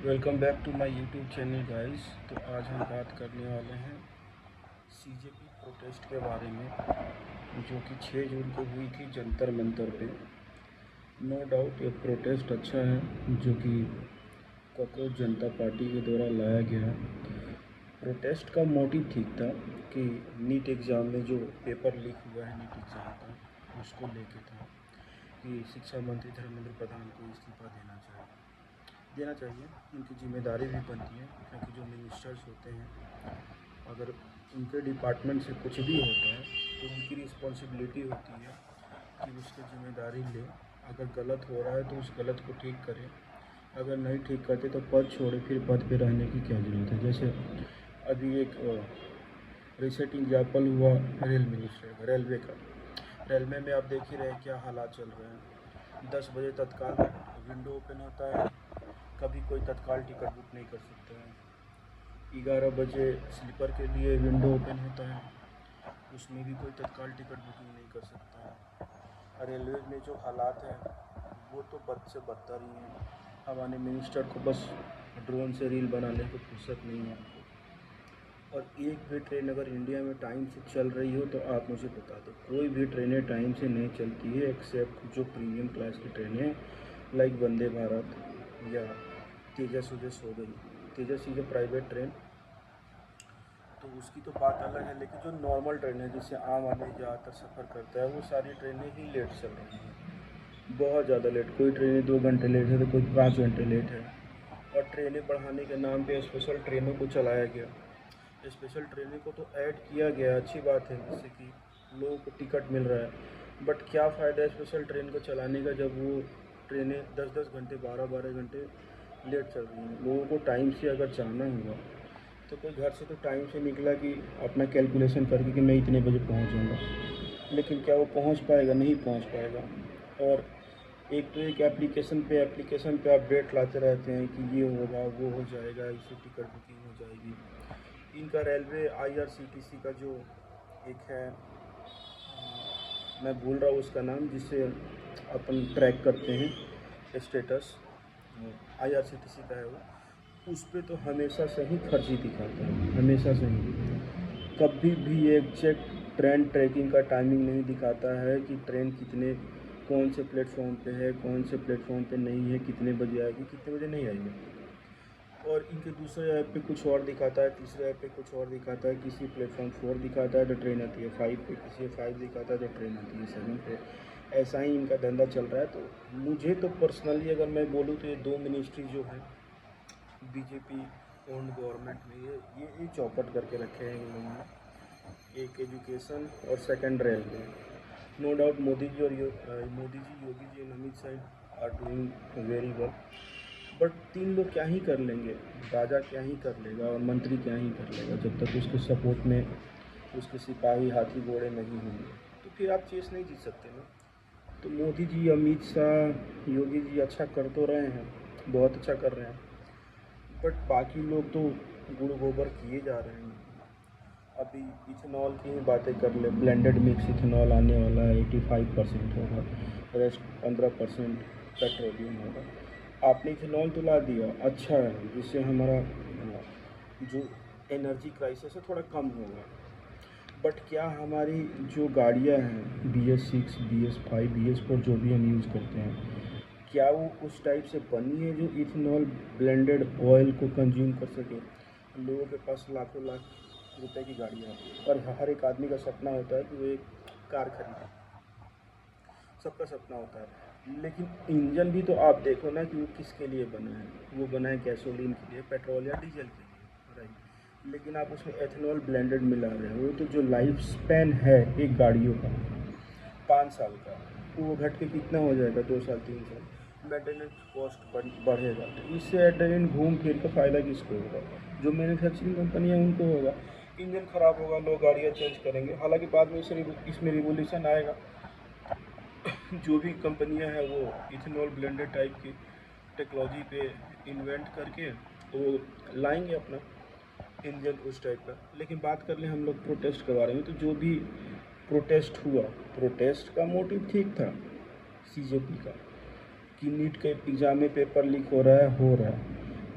Welcome back to my YouTube channel guys. तो आज हम बात करने वाले हैं सीजेपी प्रोटेस्ट के बारे में, जो कि 6 जून को हुई थी जंतर मंतर पे। नो डाउट ये प्रोटेस्ट अच्छा है, जो कि कॉकरोच जनता पार्टी के द्वारा लाया गया है। प्रोटेस्ट का मोटिव ठीक था कि नीट एग्ज़ाम में जो पेपर लीक हुआ है नीट एग्ज़ाम का, उसको लेके था कि शिक्षा मंत्री धर्मेंद्र प्रधान को इस्तीफा देना चाहिए। उनकी जिम्मेदारी भी बनती है, क्योंकि जो मिनिस्टर्स होते हैं, अगर उनके डिपार्टमेंट से कुछ भी होता है तो उनकी रिस्पॉन्सिबिलिटी होती है कि उसकी जिम्मेदारी ले। अगर गलत हो रहा है तो उस गलत को ठीक करें, अगर नहीं ठीक करते तो पद छोड़े, फिर पद पे रहने की क्या ज़रूरत है। जैसे अभी एक रिसेंट एग्जाम्पल हुआ रेलवे का। रेलवे में आप देख ही रहे क्या हालात चल रहे हैं। 10 बजे तत्काल विंडो ओपन होता है, कभी कोई तत्काल टिकट बुक नहीं कर सकता है। 11 बजे स्लीपर के लिए विंडो ओपन होता है, उसमें भी कोई तत्काल टिकट बुकिंग नहीं कर सकता है। रेलवे में जो हालात हैं वो तो बद से बदतर ही हैं। हमारे मिनिस्टर को बस ड्रोन से रील बनाने को फुर्सत नहीं है। और एक भी ट्रेन अगर इंडिया में टाइम से चल रही हो तो आप मुझे बता दो। कोई भी ट्रेनें टाइम से नहीं चलती है, एक्सेप्ट जो प्रीमियम क्लास की ट्रेनें लाइक वंदे भारत या तेजस उजस हो गई। तेजस ही जो प्राइवेट ट्रेन, तो उसकी तो बात अलग है, लेकिन जो नॉर्मल ट्रेन है जिससे आम आदमी ज़्यादातर सफ़र करता है, वो सारी ट्रेनें ही लेट चल रही हैं, बहुत ज़्यादा लेट। कोई ट्रेनें 2 घंटे लेट है तो कोई 5 घंटे लेट है। और ट्रेनें बढ़ाने के नाम पे स्पेशल ट्रेनों को चलाया गया। स्पेशल ट्रेनों को तो ऐड किया गया, अच्छी बात है, जिससे कि लोगों को टिकट मिल रहा है। बट क्या फ़ायदा है स्पेशल ट्रेन को चलाने का जब वो ट्रेनें 10-10 घंटे 12-12 घंटे लेट चल रही हैं। लोगों को टाइम से अगर जाना हुआ तो कोई घर से तो टाइम से निकला कि अपना कैलकुलेशन करके कि मैं इतने बजे पहुंच जाऊंगा, लेकिन क्या वो पहुंच पाएगा? नहीं पहुंच पाएगा। और एक तो एक एप्लीकेशन पे अपडेट लाते रहते हैं कि ये होगा वो हो जाएगा, इससे टिकट बुकिंग हो जाएगी। इनका रेलवे आईआरसीटीसी का जो एक है, मैं भूल रहा हूँ उसका नाम, जिससे अपन ट्रैक करते हैं स्टेटस, आईआरसीटीसी का है वो। उस पर तो हमेशा से ही फर्जी दिखाता है, हमेशा से ही। कभी भी एग्जैक्ट ट्रेन ट्रैकिंग का टाइमिंग नहीं दिखाता है कि ट्रेन कौन से प्लेटफॉर्म पे है, कौन से प्लेटफॉर्म पे नहीं है, कितने बजे आएगी, कितने बजे नहीं आएगी। और इनके दूसरे ऐप पे कुछ और दिखाता है, तीसरे ऐप पे कुछ और दिखाता है। किसी प्लेटफॉर्म 4 दिखाता है तो ट्रेन आती है 5 पे, किसी 5 दिखाता है तो ट्रेन आती है 7 पे। ऐसा ही इनका धंधा चल रहा है। तो मुझे तो पर्सनली अगर मैं बोलूँ तो ये 2 मिनिस्ट्री जो है बीजेपी ओन्ड गवर्नमेंट में, ये चौपट करके रखे हैं इन लोगों ने। एक एजुकेशन और second railway. No doubt Modi ji Modi ji, Yogi ji and Amit Shah are doing very well. But 3 लोग क्या ही कर लेंगे, राजा क्या ही कर लेगा और मंत्री क्या ही कर लेगा, जब तक उसके सपोर्ट में उसके सिपाही हाथी घोड़े नहीं होंगे तो फिर आप चेस नहीं जीत सकते ना। तो मोदी जी, अमित शाह, योगी जी अच्छा कर तो रहे हैं, बहुत अच्छा कर रहे हैं। बट बाकी लोग तो गुड़ गोबर किए जा रहे हैं। अभी इथेनॉल की ही बातें कर ले, ब्लेंडेड मिक्स इथेनॉल आने वाला है, 85% होगा, रेस्ट 15% पेट्रोलियम होगा। आपने इथेनॉल तो ला दिया, अच्छा है, जिससे हमारा जो एनर्जी क्राइसिस है थोड़ा कम होगा। बट क्या हमारी जो गाड़ियाँ हैं BS6, BS5, BS4 जो भी हम यूज़ करते हैं, क्या वो उस टाइप से बनी है जो इथेनॉल ब्लेंडेड ऑयल को कंज्यूम कर सके? लोगों के पास लाखों लाख रुपए की गाड़ियाँ हैं, और हर एक आदमी का सपना होता है कि वो एक कार खरीदे, सबका सपना होता है। लेकिन इंजन भी तो आप देखो ना कि वो किसके लिए बना है। वो बना है गैसोलीन के लिए, पेट्रोल या डीजल के लिए, राइट। लेकिन आप उसमें एथेनॉल ब्लेंडेड मिला रहे हो, तो जो लाइफ स्पैन है एक गाड़ियों का 5 साल का, तो वो घट के कितना हो जाएगा? 2 साल 3 साल। मेंटेनेंस कॉस्ट बढ़ेगा, तो इससे एट घूम फिर का फ़ायदा किसको होगा? जो मैन्युफैक्चरिंग कंपनी है उनको होगा। इंजन ख़राब होगा, लोग गाड़ियाँ चेंज करेंगे। हालांकि बाद में इसमें रिवोल्यूशन आएगा। जो भी कंपनियां हैं वो इथेनॉल ब्लेंडेड टाइप की टेक्नोलॉजी पे इन्वेंट करके वो लाएंगे अपना इंजन उस टाइप का। लेकिन बात कर लें हम लोग प्रोटेस्ट के बारे में, तो जो भी प्रोटेस्ट हुआ, प्रोटेस्ट का मोटिव ठीक था सीजेपी का, कि नीट के एग्ज़ाम में पेपर लीक हो रहा है,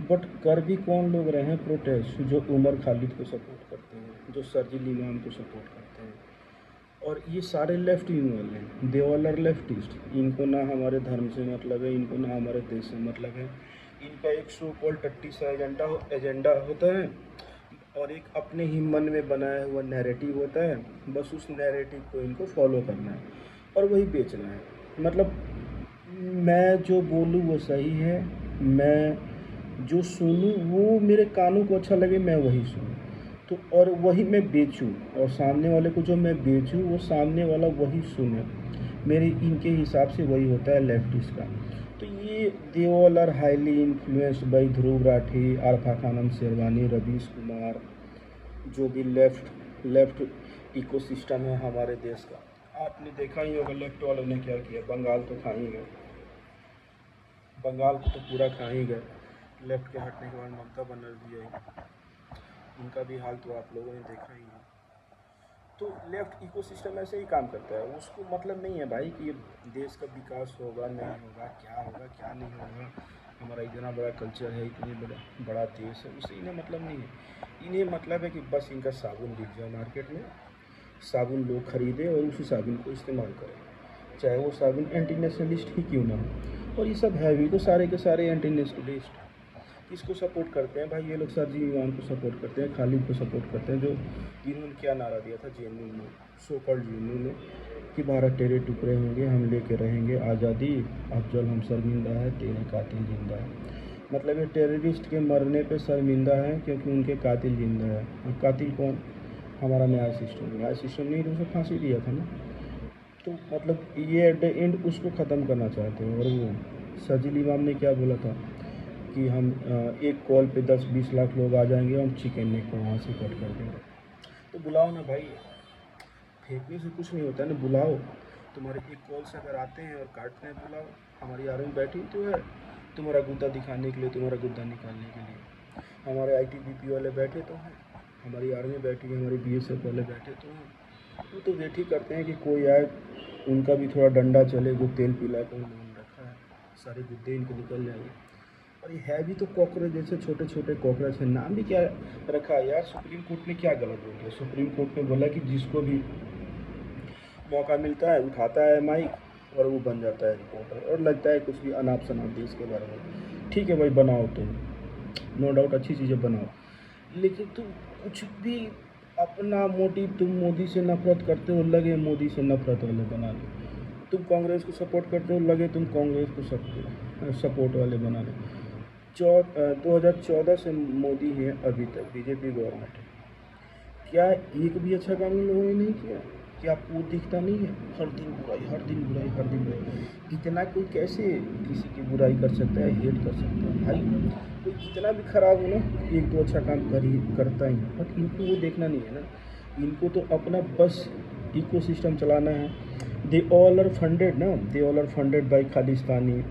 बट कर भी कौन लोग रहे हैं प्रोटेस्ट? जो उमर खालिद को सपोर्ट करते हैं, जो शर्जील इमाम को सपोर्ट करते हैं, और ये सारे लेफ्ट विंग वाले हैं, दे ऑल आर लेफ्टिस्ट। इनको ना हमारे धर्म से मतलब है, इनको ना हमारे देश से मतलब है। इनका एक सो कॉल्ड टट्टी सा एजेंडा होता है, और एक अपने ही मन में बनाया हुआ नैरेटिव होता है। बस उस नैरेटिव को इनको फॉलो करना है और वही बेचना है। मतलब मैं जो बोलूँ वो सही है, मैं जो सुनूँ वो मेरे कानों को अच्छा लगे, मैं वही सुनूँ, तो और वही मैं बेचूँ, और सामने वाले को जो मैं बेचूँ वो सामने वाला वही सुने। मेरे इनके हिसाब से वही होता है लेफ्टिस्ट का। तो ये they all are highly influenced by Dhruv Rathee, Arfa Khanum Sherwani, Ravish Kumar, जो भी लेफ्ट इकोसिस्टम है हमारे देश का। आपने देखा ही होगा लेफ्ट वालों ने क्या किया। बंगाल तो खा ही गए, बंगाल को तो पूरा खा ही गए। लेफ्ट के हटने के बाद ममता बनर्जी आई, उनका भी हाल तो आप लोगों ने देखा ही है। तो लेफ्ट इकोसिस्टम ऐसे ही काम करता है। उसको मतलब नहीं है भाई कि देश का विकास होगा नहीं होगा, क्या नहीं होगा। हमारा इतना बड़ा कल्चर है, इतनी बड़ा देश है, उससे इन्हें मतलब नहीं है। इन्हें मतलब है कि बस इनका साबुन बिक जाए मार्केट में, साबुन लोग खरीदे और उसी साबुन को इस्तेमाल करें, चाहे वो साबुन एंटी नेशनलिस्ट ही क्यों ना हो। और ये सब है भी तो सारे के सारे एंटी नेशनलिस्ट। किसको सपोर्ट करते हैं भाई? ये लोग शर्जील इमाम को सपोर्ट करते हैं, खालिद को सपोर्ट करते हैं। जो इन्होंने क्या नारा दिया था जेएनयू में, सो कॉल्ड जेएनयू में, कि भारत तेरे टुकड़े होंगे, हम लेके रहेंगे आज़ादी, अफजल हम शर्मिंदा है, तेरे कातिल जिंदा है। मतलब ये टेररिस्ट के मरने पे शर्मिंदा है क्योंकि उनके कातिल जिंदा है। और कातिल कौन? हमारा न्याय सिस्टम नहीं तो उसे फांसी दिया था ना। तो मतलब ये एट द एंड उसको ख़त्म करना चाहते हैं। और वो शर्जील इमाम ने क्या बोला था कि हम एक कॉल पे 10-20 लाख लोग आ जाएंगे, हम चिकन नेक को वहाँ से कट कर देंगे। तो बुलाओ ना भाई, फेंकने से कुछ नहीं होता है ना, बुलाओ। तुम्हारे एक कॉल से अगर आते हैं और काटते हैं, बुलाओ। हमारी आर्मी बैठी तो है तुम्हारा गुद्दा दिखाने के लिए, तुम्हारा गुद्दा निकालने के लिए। हमारे आईटीबीपी वाले बैठे तो हैं, हमारी आर्मी बैठी है, हमारी बीएसएफ वाले बैठे तो हैं। वो तो वेट ही करते हैं कि कोई आए, उनका भी थोड़ा डंडा चले, जो तेल पिला कर उन्होंने रखा है, सारे गुद्दे इनके निकल जाएंगे। और ये है भी तो कॉकरोच जैसे, छोटे छोटे कॉकरोच है। नाम भी क्या रखा है यार? सुप्रीम कोर्ट ने क्या गलत बोल दिया? सुप्रीम कोर्ट ने बोला कि जिसको भी मौका मिलता है उठाता है माइक और वो बन जाता है रिपोर्टर, और लगता है कुछ भी अनाप शनाप देश के बारे में। ठीक है भाई, बनाओ तुम, नो डाउट अच्छी चीज़ें बनाओ, लेकिन तुम कुछ भी अपना मोटिव, तुम मोदी से नफरत करते हो, लगे मोदी से नफरत वाले बना लो। तुम कांग्रेस को सपोर्ट करते हो, लगे तुम कांग्रेस को सपोर्ट वाले बना लो। 2014 से मोदी है अभी तक, बीजेपी गवर्नमेंट है। क्या एक भी अच्छा काम इन लोगों ने नहीं किया? क्या आपको दिखता नहीं है? हर दिन बुराई, हर दिन बुराई, हर दिन बुराई। इतना कोई कैसे किसी की बुराई कर सकता है, हेट कर सकता है भाई? कोई कितना भी खराब हो ना, एक दो अच्छा काम करता ही है। बट इनको वो देखना नहीं है ना, इनको तो अपना बस इकोसिस्टम चलाना है। दे ऑल आर फंडेड ना, they all are funded by Khalistani,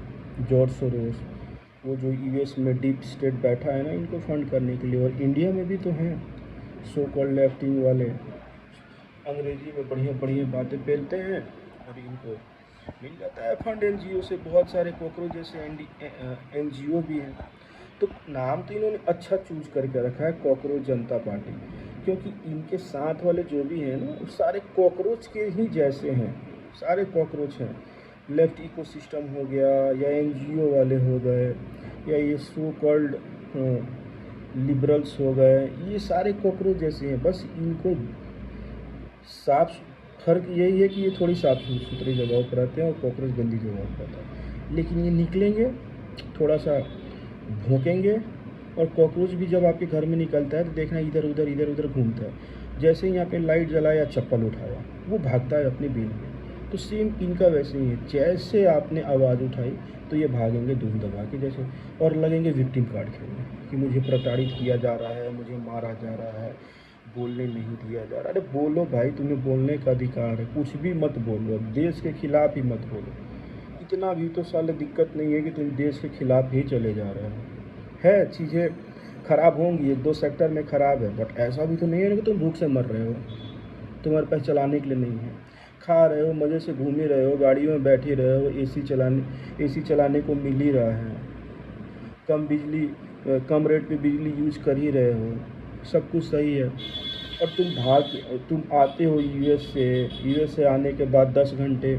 George Soros, वो जो यूएस में डीप स्टेट बैठा है ना इनको फंड करने के लिए। और इंडिया में भी तो हैं सो कॉल्ड लेफ्टिंग वाले, अंग्रेजी में बढ़िया बढ़िया बातें फैलते हैं और इनको मिल जाता है फंड एनजीओ से। बहुत सारे कॉकरोच जैसे एनजीओ भी हैं। तो नाम तो इन्होंने अच्छा चूज करके रखा है, कॉकरोच जनता पार्टी, क्योंकि इनके साथ वाले जो भी हैं ना वो सारे कॉकरोच के ही जैसे हैं, सारे कॉकरोच हैं। लेफ्ट इकोसिस्टम हो गया, या एनजीओ वाले हो गए, या ये सो कॉल्ड लिबरल्स हो गए, ये सारे कॉकरोच जैसे हैं। बस इनको साफ फर्क यही है कि ये थोड़ी साफ सुथरी जगहों पर रहते हैं और कॉकरोच गंदी जगहों पर रहता है। लेकिन ये निकलेंगे, थोड़ा सा भौंकेंगे, और कॉकरोच भी जब आपके घर में निकलता है तो देखना इधर उधर घूमता है। जैसे ही यहाँ पे लाइट जलाया या चप्पल उठाया, वो भागता है अपने बिल में। तो सेम इनका वैसे ही है, जैसे आपने आवाज़ उठाई तो ये भागेंगे धूम दबा के जैसे, और लगेंगे विक्टिम कार्ड खेलने कि मुझे प्रताड़ित किया जा रहा है, मुझे मारा जा रहा है, बोलने नहीं दिया जा रहा। अरे बोलो भाई, तुम्हें बोलने का अधिकार है, कुछ भी मत बोलो, देश के खिलाफ ही मत बोलो। इतना भी तो साले दिक्कत नहीं है कि तुम देश के खिलाफ ही चले जा रहे हो। है चीज़ें ख़राब होंगी, एक दो सेक्टर में ख़राब है, बट ऐसा भी तो नहीं है कि तुम भूख से मर रहे हो, तुम्हारे पास चलाने के लिए नहीं है। खा रहे हो, मज़े से घूम ही रहे हो, गाड़ियों में बैठे रहे हो, एसी चलाने को मिल ही रहा है। कम बिजली कम रेट पे बिजली यूज कर ही रहे हो, सब कुछ सही है। और तुम आते हो यूएस से आने के बाद 10 घंटे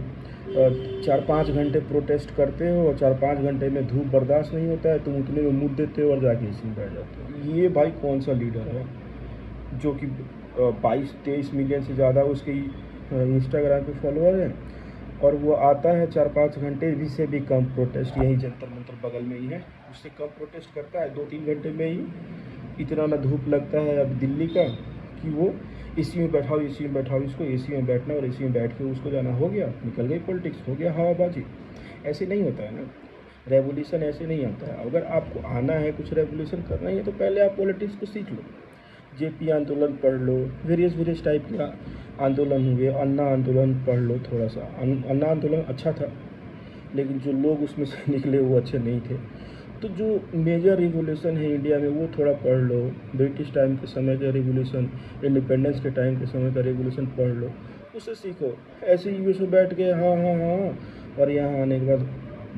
4-5 घंटे प्रोटेस्ट करते हो और 4-5 घंटे में धूप बर्दाश्त नहीं होता है, तुम उतने में मुँह देते हो और जाके इसी में बैठ जाते हो। ये भाई कौन सा लीडर है जो कि 22-23 मिलियन से ज़्यादा उसके इंस्टाग्राम पे फॉलोअर हैं, और वो आता है 4-5 घंटे भी से भी कम प्रोटेस्ट, यही जंतर मंतर बगल में ही है, उससे कम प्रोटेस्ट करता है 2-3 घंटे में ही। इतना ना धूप लगता है अब दिल्ली का कि वो एसी में बैठाओ, इसको एसी में बैठना और एसी में बैठ के उसको जाना, हो गया, निकल गई पॉलिटिक्स, हो गया हवाबाजी। ऐसे नहीं होता है ना, रेवोल्यूशन ऐसे नहीं आता है। अगर आपको आना है कुछ रेवोल्यूशन करना ही है तो पहले आप पॉलिटिक्स को सीख लो, जेपी आंदोलन पढ़ लो, वेरियस टाइप के आंदोलन हुए, अन्ना आंदोलन पढ़ लो थोड़ा सा। अन्ना आंदोलन अच्छा था, लेकिन जो लोग उसमें से निकले वो अच्छे नहीं थे। तो जो मेजर रिवोल्यूशन है इंडिया में वो थोड़ा पढ़ लो, ब्रिटिश टाइम के समय का रिवोल्यूशन, इंडिपेंडेंस के टाइम के समय का रिवोल्यूशन पढ़ लो, उससे सीखो। ऐसे यूएस में बैठ के हाँ हाँ हाँ, और यहाँ आने के बाद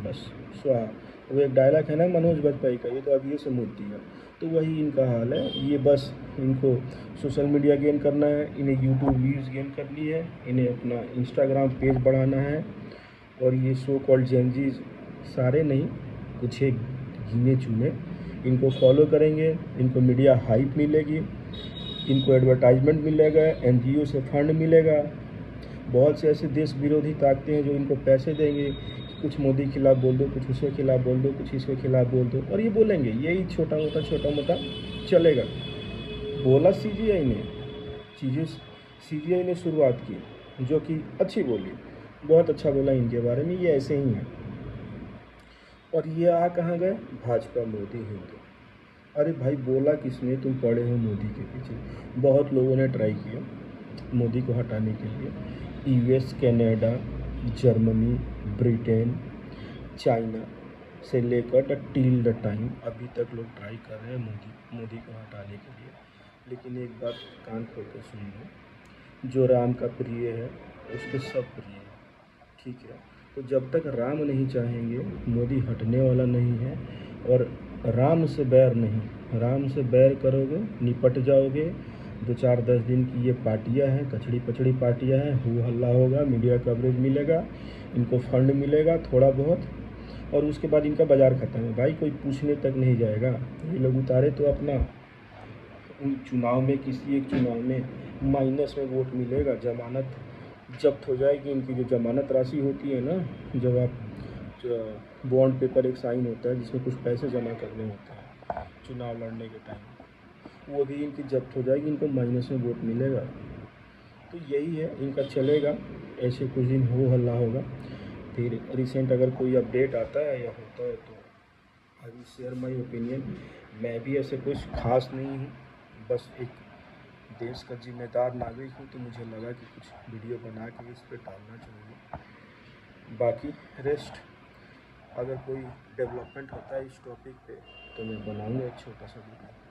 बस स्वाहा। वो एक डायलॉग है ना मनोज बाजपेयी का, ये तो अभी से मूर्ति है, तो वही इनका हाल है। ये बस इनको सोशल मीडिया गेन करना है, इन्हें यूट्यूब व्यूज़ गेन करनी है, इन्हें अपना इंस्टाग्राम पेज बढ़ाना है, और ये सो कॉल्ड जेनजीज, सारे नहीं, कुछ एक गिने चुने इनको फॉलो करेंगे, इनको मीडिया हाइप मिलेगी, इनको एडवर्टाइजमेंट मिलेगा, एनजीओ से फंड मिलेगा। बहुत से ऐसे देश विरोधी ताकतें हैं जो इनको पैसे देंगे, कुछ मोदी के खिलाफ़ बोल दो, कुछ उसके खिलाफ़ बोल दो, कुछ इसके खिलाफ़ बोल दो, और ये बोलेंगे, यही छोटा मोटा चलेगा। बोला सीजीआई ने चीज़ें, सीजीआई ने शुरुआत की जो कि अच्छी बोली, बहुत अच्छा बोला इनके बारे में, ये ऐसे ही हैं। और ये आ कहाँ गए, भाजपा मोदी हिंदू। अरे भाई बोला किसने, तुम पड़े हो मोदी के पीछे। बहुत लोगों ने ट्राई किया मोदी को हटाने के लिए, US, Canada, Germany, Britain, China से लेकर टिल द टाइम अभी तक लोग ट्राई कर रहे हैं मोदी को हटाने के लिए। लेकिन एक बात कान खोल कर सुन लो, जो राम का प्रिय है उसके सब प्रिय है, ठीक है। तो जब तक राम नहीं चाहेंगे मोदी हटने वाला नहीं है। और राम से बैर नहीं, राम से बैर करोगे निपट जाओगे। 2-4-10 दिन की ये पार्टियां हैं, कचड़ी पचड़ी पार्टियां हैं, हु हल्ला होगा, मीडिया कवरेज मिलेगा, इनको फंड मिलेगा थोड़ा बहुत, और उसके बाद इनका बाज़ार ख़त्म है। भाई कोई पूछने तक नहीं जाएगा। ये लोग उतारे तो अपना चुनाव में, किसी एक चुनाव में माइनस में वोट मिलेगा, जमानत जब्त हो जाएगी इनकी। जो जमानत राशि होती है ना, जब आप बॉन्ड पेपर एक साइन होता है जिसमें कुछ पैसे जमा करने होते हैं चुनाव लड़ने के टाइम, वो भी इनकी जब्त हो जाएगी, इनको माइनस में वोट मिलेगा। तो यही है इनका चलेगा, ऐसे कुछ दिन हो हल्ला होगा, फिर रिसेंट अगर कोई अपडेट आता है या होता है तो I will share my opinion. मैं भी ऐसे कुछ खास नहीं हूँ, बस एक देश का जिम्मेदार नागरिक हूँ, तो मुझे लगा कि कुछ वीडियो बना के इस पर डालना चाहिए। बाकी रेस्ट अगर कोई डेवलपमेंट होता है इस टॉपिक पे तो मैं बनाऊँगा एक छोटा सा वीडियो।